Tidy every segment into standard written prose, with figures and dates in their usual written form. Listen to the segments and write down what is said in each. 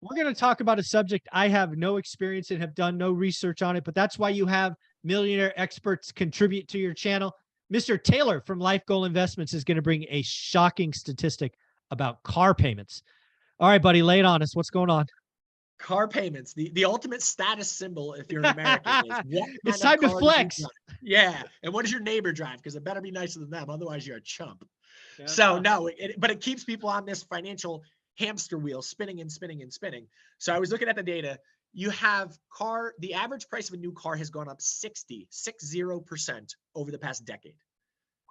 we're going to talk about a subject I have no experience in, have done no research on it, but that's why you have millionaire experts contribute to your channel. Mr. Taylor from Life Goal Investments is going to bring a shocking statistic about car payments. All right, buddy, lay it on us. What's going on? Car payments, the ultimate status symbol if you're an American is what It's kind of time to car do you flex. drive? Yeah. And what does your neighbor drive? Because it better be nicer than them. Otherwise, you're a chump. Yeah. So no, but it keeps people on this financial hamster wheel spinning and spinning and spinning. So I was looking at the data. You have the average price of a new car has gone up 60% over the past decade.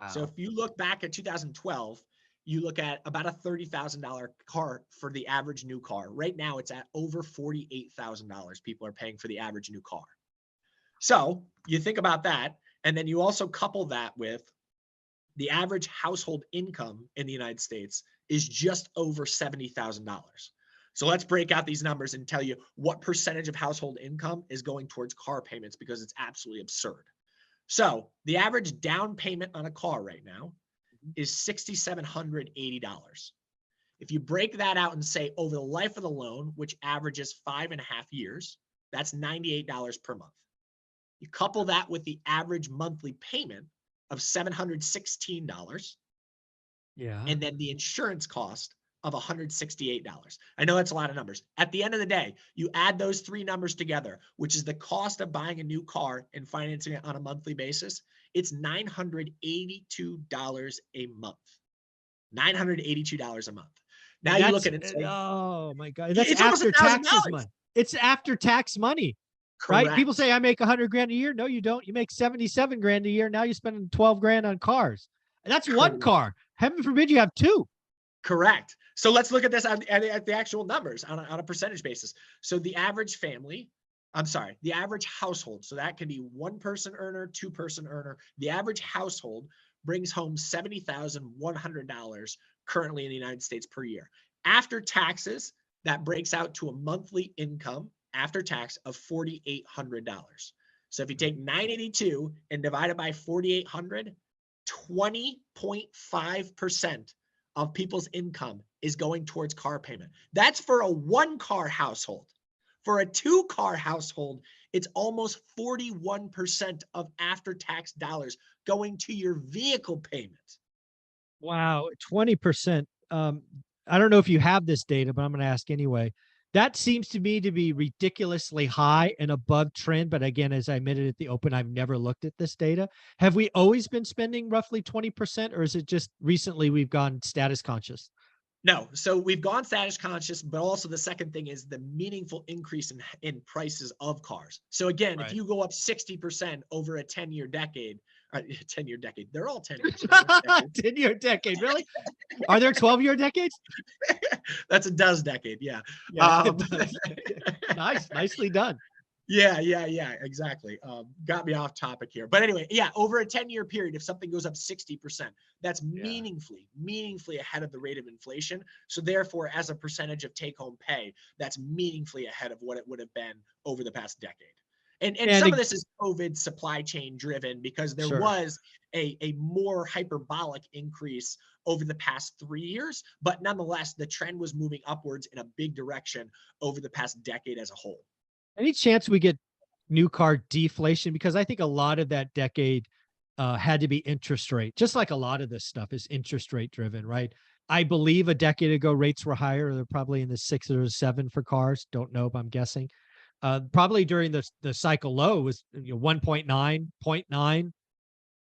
Wow. So if you look back at 2012, you look at about a $30,000 car for the average new car. Right now, it's at over $48,000 people are paying for the average new car. So you think about that, and then you also couple that with the average household income in the United States is just over $70,000. So let's break out these numbers and tell you what percentage of household income is going towards car payments, because it's absolutely absurd. So the average down payment on a car right now is $6,780. If you break that out and say over the life of the loan, which averages 5.5 years, that's $98 per month. You couple that with the average monthly payment of $716, Yeah. and then the insurance cost of $168. I know that's a lot of numbers. At the end of the day, you add those three numbers together, which is the cost of buying a new car and financing it on a monthly basis. It's $982 a month. $982 a month. Now you look at it and say, oh my God, that's it's almost after taxes $1,000. money. It's after tax money, right? Correct. People say I make 100 grand a year. No, you don't. You make 77 grand a year. Now you're spending 12 grand on cars. And that's one car. Heaven forbid you have two. Correct. So let's look at this at the actual numbers on a percentage basis. So the average family, the average household, so that can be one person earner, two person earner. The average household brings home $70,100 currently in the United States per year. After taxes, that breaks out to a monthly income after tax of $4,800. So if you take 982 and divide it by 4,800, 20.5% of people's income is going towards car payment. That's for a one-car household. For a two-car household, it's almost 41% of after-tax dollars going to your vehicle payment. Wow, 20%. I don't know if you have this data, but I'm going to ask anyway. That seems to me to be ridiculously high and above trend. But again, as I admitted at the open, I've never looked at this data. Have we always been spending roughly 20%, or is it just recently we've gone status conscious? No, so we've gone status conscious, but also the second thing is the meaningful increase in prices of cars. So again, if you go up 60% over a 10-year decade, 10-year decade, they're all 10 years. 10-year decade, really? Are there 12-year decades? That's a does decade, yeah. Nice, nicely done. Yeah, exactly. Got me off topic here. But anyway, yeah, over a 10-year period, if something goes up 60%, that's meaningfully ahead of the rate of inflation. So therefore, as a percentage of take-home pay, that's meaningfully ahead of what it would have been over the past decade. And some of this is COVID supply chain driven, because there was a more hyperbolic increase over the past 3 years. But nonetheless, the trend was moving upwards in a big direction over the past decade as a whole. Any chance we get new car deflation? Because I think a lot of that decade had to be interest rate, just like a lot of this stuff is interest rate driven, right? I believe a decade ago rates were higher. They're probably in the 6 or 7 for cars. Don't know, but I'm guessing. Probably during the cycle low was 1.9, 0.9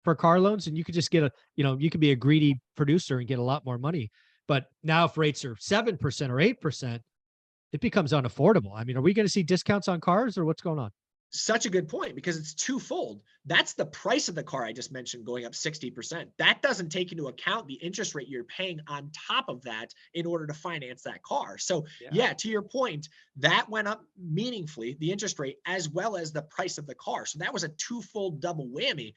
for car loans, and you could just get you could be a greedy producer and get a lot more money. But now if rates are 7% or 8%, it becomes unaffordable. I mean, are we going to see discounts on cars, or what's going on? Such a good point, because it's twofold. That's the price of the car I just mentioned going up 60%. That doesn't take into account the interest rate you're paying on top of that in order to finance that car. So yeah, to your point, that went up meaningfully, the interest rate as well as the price of the car. So that was a twofold double whammy.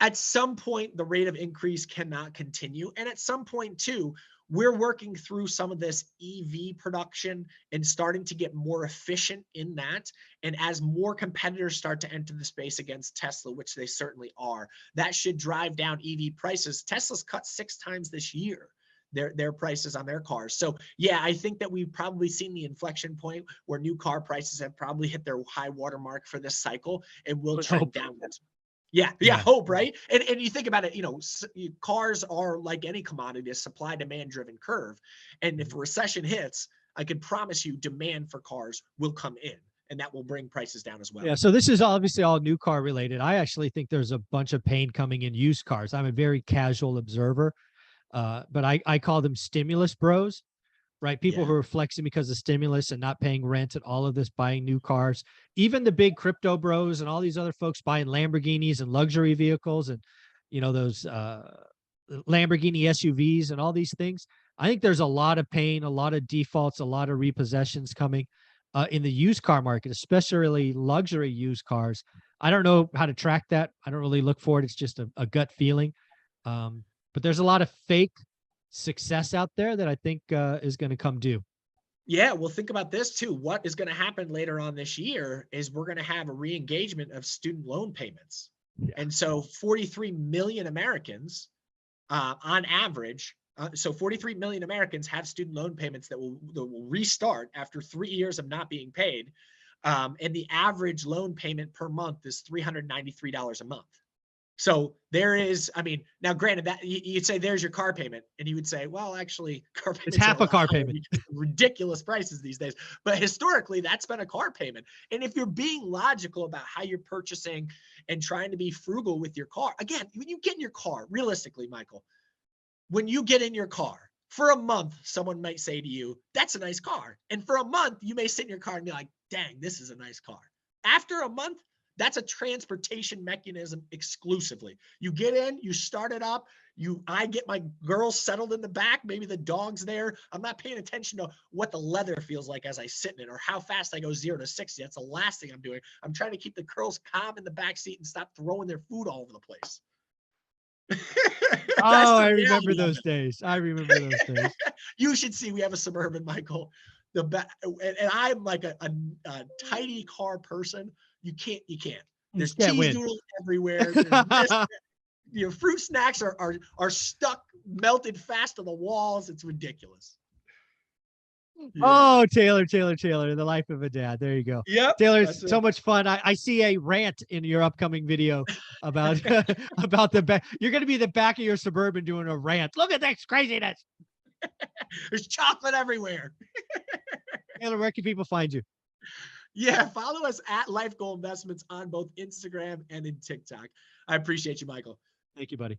At some point the rate of increase cannot continue. And at some point too, we're working through some of this EV production and starting to get more efficient in that. And as more competitors start to enter the space against Tesla, which they certainly are, that should drive down EV prices. Tesla's cut 6 times this year. their prices on their cars. So yeah, I think that we've probably seen the inflection point where new car prices have probably hit their high watermark for this cycle and will Would trend hope. downwards. Yeah, Yeah. hope, right? And you think about it, cars are like any commodity, a supply demand driven curve. And if a recession hits, I can promise you demand for cars will come in, and that will bring prices down as well. Yeah, so this is obviously all new car related. I actually think there's a bunch of pain coming in used cars. I'm a very casual observer, but I call them stimulus bros, right? People Yeah. who are flexing because of stimulus and not paying rent and all of this, buying new cars. Even the big crypto bros and all these other folks buying Lamborghinis and luxury vehicles and those Lamborghini SUVs and all these things. I think there's a lot of pain, a lot of defaults, a lot of repossessions coming in the used car market, especially luxury used cars. I don't know how to track that. I don't really look for it. It's just a gut feeling. But there's a lot of fake success out there that I think is going to come due. Yeah, well, think about this too. What is going to happen later on this year is we're going to have a re-engagement of student loan payments. Yeah. And so 43 million Americans on average, so 43 million Americans have student loan payments that will restart after 3 years of not being paid. And the average loan payment per month is $393 a month. So there is, I mean, now granted that you'd say there's your car payment, and you would say, well, actually, car payments It's half are a car lot higher payment. because of ridiculous prices these days. But historically, that's been a car payment. And if you're being logical about how you're purchasing and trying to be frugal with your car, again, when you get in your car, realistically, Michael, when you get in your car for a month, someone might say to you, that's a nice car. And for a month, you may sit in your car and be like, dang, this is a nice car. After a month, that's a transportation mechanism exclusively. You get in, you start it up, I get my girls settled in the back, maybe the dog's there. I'm not paying attention to what the leather feels like as I sit in it or how fast I go 0 to 60. That's the last thing I'm doing. I'm trying to keep the girls calm in the back seat and stop throwing their food all over the place. That's Oh, the I remember reality of those it. days. I remember those days. You should see, we have a Suburban, Michael. And I'm like a tidy car person. You can't. You There's can't cheese win. doodles everywhere. There's this, fruit snacks are stuck, melted fast to the walls. It's ridiculous. Yeah. Oh, Taylor, the life of a dad. There you go. Yep. Taylor, That's it's so it. much fun. I see a rant in your upcoming video about about the back. You're going to be the back of your Suburban doing a rant. Look at this craziness. There's chocolate everywhere. Taylor, where can people find you? Yeah, follow us at Life Goal Investments on both Instagram and in TikTok. I appreciate you, Michael. Thank you, buddy.